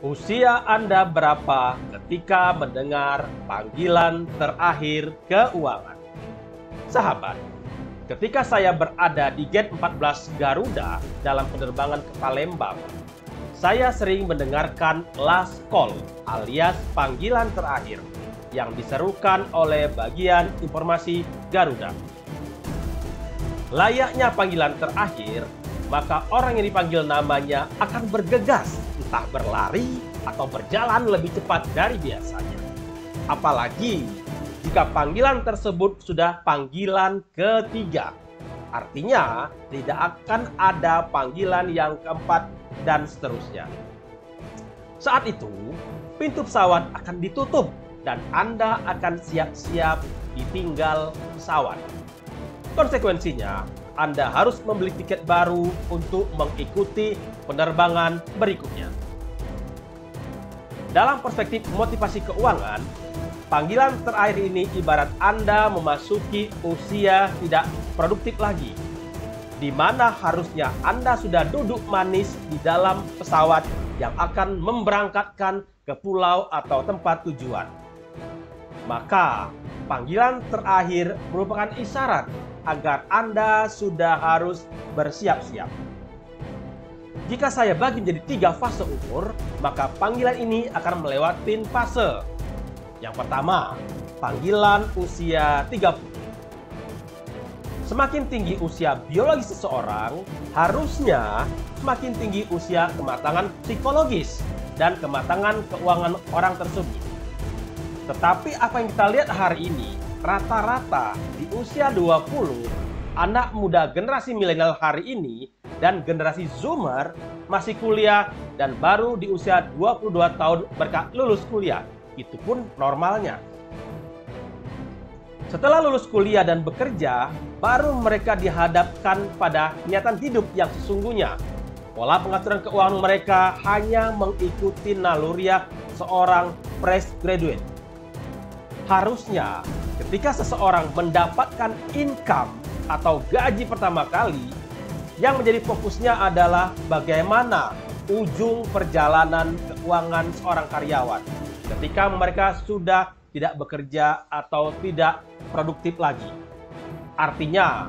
Usia Anda berapa ketika mendengar panggilan terakhir keuangan? Sahabat, ketika saya berada di Gate 14 Garuda dalam penerbangan ke Palembang, saya sering mendengarkan last call alias panggilan terakhir yang diserukan oleh bagian informasi Garuda. Layaknya panggilan terakhir, maka orang yang dipanggil namanya akan bergegas, entah berlari atau berjalan lebih cepat dari biasanya. Apalagi jika panggilan tersebut sudah panggilan ketiga. Artinya, tidak akan ada panggilan yang keempat dan seterusnya. Saat itu, pintu pesawat akan ditutup dan Anda akan siap-siap ditinggal pesawat. Konsekuensinya, Anda harus membeli tiket baru untuk mengikuti penerbangan berikutnya. Dalam perspektif motivasi keuangan, panggilan terakhir ini ibarat Anda memasuki usia tidak produktif lagi, di mana harusnya Anda sudah duduk manis di dalam pesawat yang akan memberangkatkan ke pulau atau tempat tujuan. Maka, panggilan terakhir merupakan isyarat agar Anda sudah harus bersiap-siap. Jika saya bagi menjadi 3 fase umur, maka panggilan ini akan melewati fase. Yang pertama, panggilan usia 30. Semakin tinggi usia biologis seseorang, harusnya semakin tinggi usia kematangan psikologis dan kematangan keuangan orang tersebut. Tetapi apa yang kita lihat hari ini, rata-rata di usia 20, anak muda generasi milenial hari ini dan generasi Zoomer masih kuliah dan baru di usia 22 tahun mereka lulus kuliah. Itu pun normalnya. Setelah lulus kuliah dan bekerja, baru mereka dihadapkan pada kenyataan hidup yang sesungguhnya. Pola pengaturan keuangan mereka hanya mengikuti naluriah seorang fresh graduate. Harusnya ketika seseorang mendapatkan income atau gaji pertama kali, yang menjadi fokusnya adalah bagaimana ujung perjalanan keuangan seorang karyawan ketika mereka sudah tidak bekerja atau tidak produktif lagi. Artinya,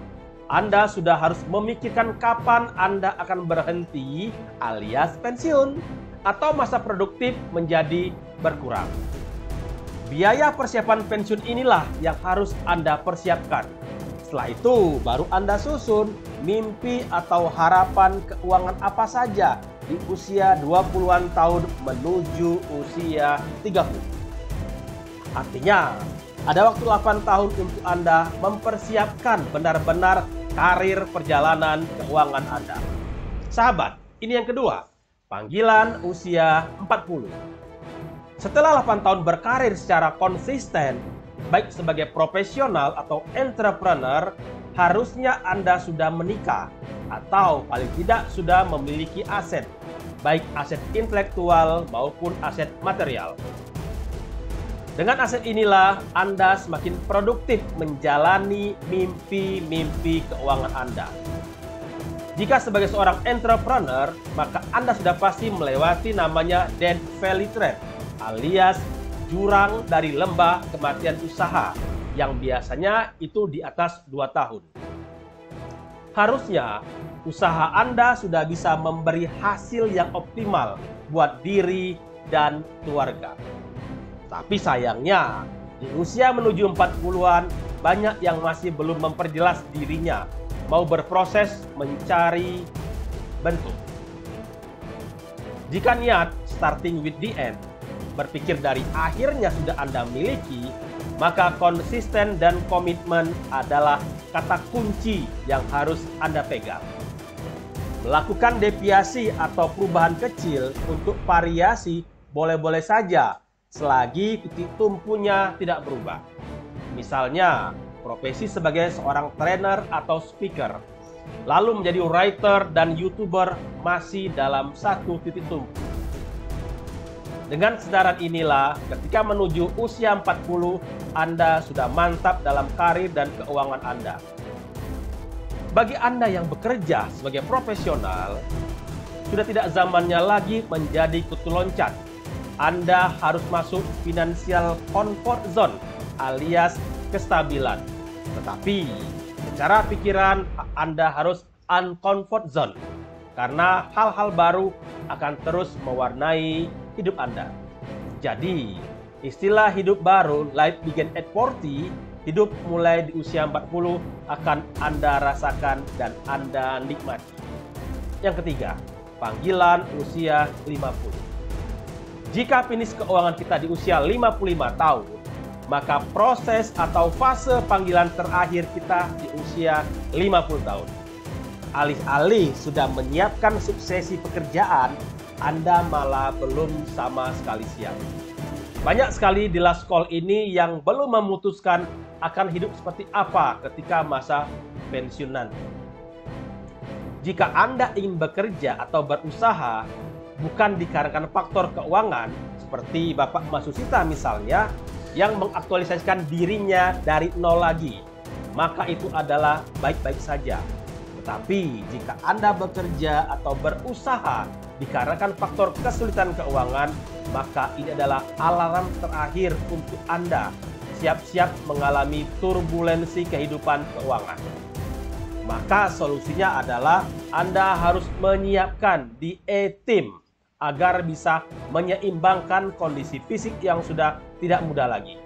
Anda sudah harus memikirkan kapan Anda akan berhenti alias pensiun atau masa produktif menjadi berkurang. Biaya persiapan pensiun inilah yang harus Anda persiapkan. Setelah itu, baru Anda susun mimpi atau harapan keuangan apa saja di usia 20-an tahun menuju usia 30. Artinya, ada waktu 8 tahun untuk Anda mempersiapkan benar-benar karir perjalanan keuangan Anda. Sahabat, ini yang kedua, panggilan usia 40. Setelah 8 tahun berkarir secara konsisten, baik sebagai profesional atau entrepreneur, harusnya Anda sudah menikah atau paling tidak sudah memiliki aset, baik aset intelektual maupun aset material. Dengan aset inilah Anda semakin produktif menjalani mimpi-mimpi keuangan Anda. Jika sebagai seorang entrepreneur, maka Anda sudah pasti melewati namanya Death Valley Trap, alias jurang dari lembah kematian usaha yang biasanya itu di atas 2 tahun. Harusnya usaha Anda sudah bisa memberi hasil yang optimal buat diri dan keluarga. Tapi sayangnya, di usia menuju 40-an, banyak yang masih belum memperjelas dirinya, mau berproses mencari bentuk. Jika niat starting with the end, berpikir dari akhirnya sudah Anda miliki, maka konsisten dan komitmen adalah kata kunci yang harus Anda pegang. Melakukan deviasi atau perubahan kecil untuk variasi boleh-boleh saja, selagi titik tumpunya tidak berubah. Misalnya, profesi sebagai seorang trainer atau speaker, lalu menjadi writer dan YouTuber masih dalam satu titik tumpu. Dengan kesadaran inilah, ketika menuju usia 40, Anda sudah mantap dalam karir dan keuangan Anda. Bagi Anda yang bekerja sebagai profesional, sudah tidak zamannya lagi menjadi kutu loncat. Anda harus masuk financial comfort zone alias kestabilan. Tetapi secara pikiran Anda harus uncomfort zone karena hal-hal baru akan terus mewarnai hidup Anda. Jadi, istilah hidup baru, life begin at 40, hidup mulai di usia 40 akan Anda rasakan dan Anda nikmati. Yang ketiga, panggilan usia 50. Jika finish keuangan kita di usia 55 tahun, maka proses atau fase panggilan terakhir kita di usia 50 tahun. Alih-alih sudah menyiapkan suksesi pekerjaan, Anda malah belum sama sekali siap. Banyak sekali di last call ini yang belum memutuskan akan hidup seperti apa ketika masa pensiun nanti. Jika Anda ingin bekerja atau berusaha bukan dikarenakan faktor keuangan, seperti Bapak Masusita misalnya, yang mengaktualisasikan dirinya dari nol lagi, maka itu adalah baik-baik saja. Tetapi jika Anda bekerja atau berusaha dikarenakan faktor kesulitan keuangan, maka ini adalah alarm terakhir untuk Anda siap-siap mengalami turbulensi kehidupan keuangan. Maka solusinya adalah Anda harus menyiapkan DA team agar bisa menyeimbangkan kondisi fisik yang sudah tidak mudah lagi.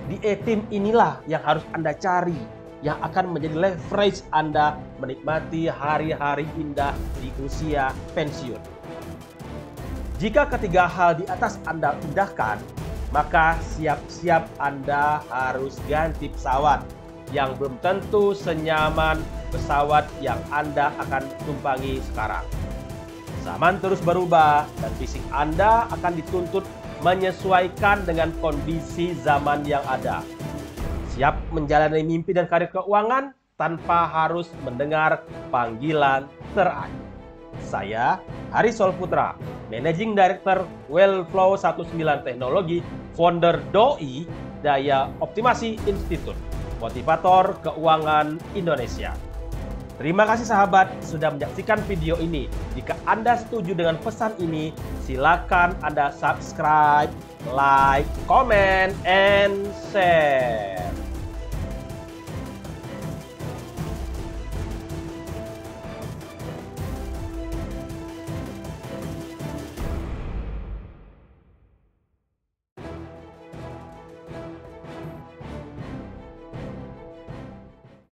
DA team inilah yang harus Anda cari, yang akan menjadi leverage Anda menikmati hari-hari indah di usia pensiun. Jika ketiga hal di atas Anda indahkan, maka siap-siap Anda harus ganti pesawat yang belum tentu senyaman pesawat yang Anda akan tumpangi sekarang. Zaman terus berubah dan fisik Anda akan dituntut menyesuaikan dengan kondisi zaman yang ada. Siap menjalani mimpi dan karir keuangan tanpa harus mendengar panggilan terakhir. Saya, Hari Solputra, Managing Director Wellflow 19 Teknologi, founder DOI, Daya Optimasi Institute, motivator keuangan Indonesia. Terima kasih sahabat sudah menyaksikan video ini. Jika Anda setuju dengan pesan ini, silakan Anda subscribe, like, comment, and share.